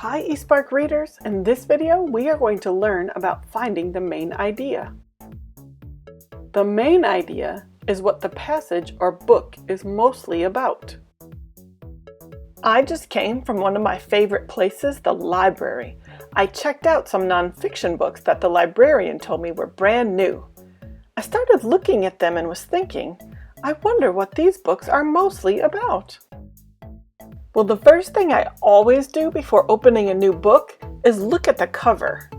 Hi eSpark readers! In this video we are going to learn about finding the main idea. The main idea is what the passage or book is mostly about. I just came from one of my favorite places, the library. I checked out some nonfiction books that the librarian told me were brand new. I started looking at them and was thinking, I wonder what these books are mostly about. Well, the first thing I always do before opening a new book is look at the cover.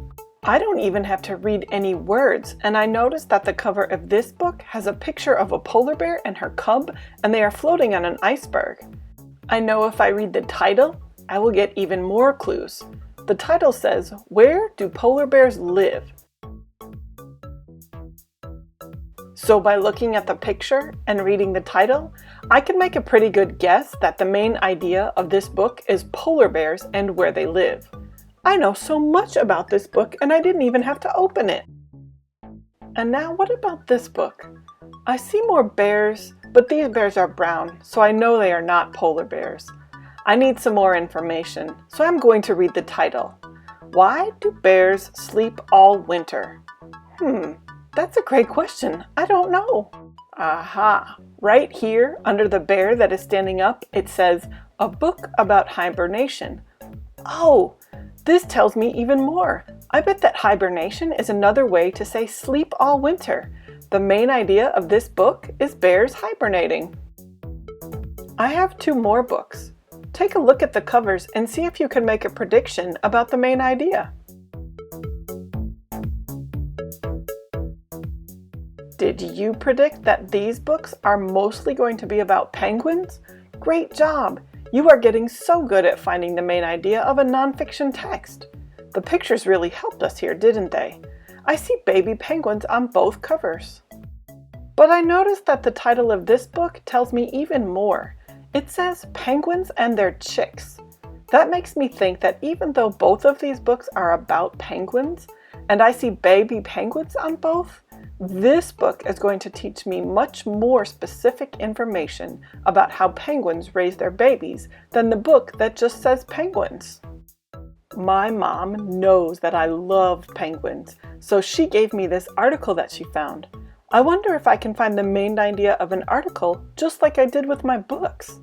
I don't even have to read any words, and I noticed that the cover of this book has a picture of a polar bear and her cub, and they are floating on an iceberg. I know if I read the title, I will get even more clues. The title says, "Where do polar bears live?" So by looking at the picture and reading the title, I can make a pretty good guess that the main idea of this book is polar bears and where they live. I know so much about this book and I didn't even have to open it. And now what about this book? I see more bears, but these bears are brown, so I know they are not polar bears. I need some more information, so I'm going to read the title. Why do bears sleep all winter? That's a great question. I don't know. Aha! Right here, under the bear that is standing up, it says, "A book about hibernation." Oh, this tells me even more. I bet that hibernation is another way to say sleep all winter. The main idea of this book is bears hibernating. I have two more books. Take a look at the covers and see if you can make a prediction about the main idea. Did you predict that these books are mostly going to be about penguins? Great job! You are getting so good at finding the main idea of a nonfiction text. The pictures really helped us here, didn't they? I see baby penguins on both covers. But I noticed that the title of this book tells me even more. It says Penguins and Their Chicks. That makes me think that even though both of these books are about penguins, and I see baby penguins on both, this book is going to teach me much more specific information about how penguins raise their babies than the book that just says penguins. My mom knows that I love penguins, so she gave me this article that she found. I wonder if I can find the main idea of an article just like I did with my books.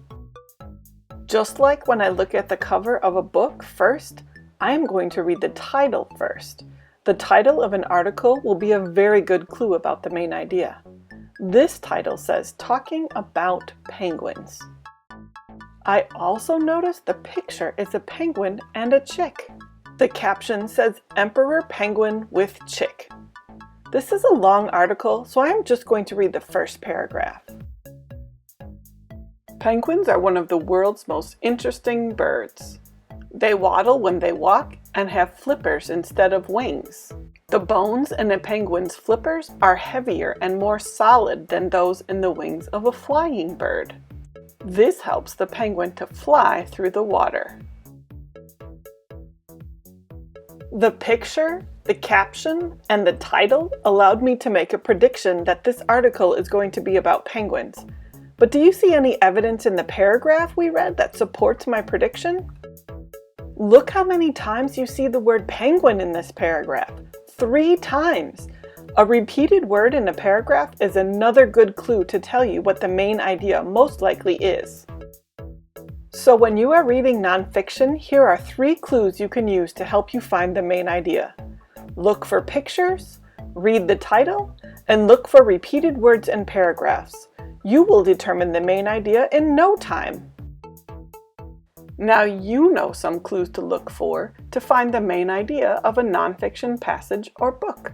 Just like when I look at the cover of a book first, I am going to read the title first. The title of an article will be a very good clue about the main idea. This title says Talking About Penguins. I also noticed the picture is a penguin and a chick. The caption says Emperor Penguin with Chick. This is a long article, so I'm just going to read the first paragraph. Penguins are one of the world's most interesting birds. They waddle when they walk and have flippers instead of wings. The bones in a penguin's flippers are heavier and more solid than those in the wings of a flying bird. This helps the penguin to fly through the water. The picture, the caption, and the title allowed me to make a prediction that this article is going to be about penguins. But do you see any evidence in the paragraph we read that supports my prediction? Look how many times you see the word penguin in this paragraph. 3 times. A repeated word in a paragraph is another good clue to tell you what the main idea most likely is. So when you are reading nonfiction, here are 3 clues you can use to help you find the main idea. Look for pictures, read the title, and look for repeated words and paragraphs. You will determine the main idea in no time. Now you know some clues to look for to find the main idea of a nonfiction passage or book.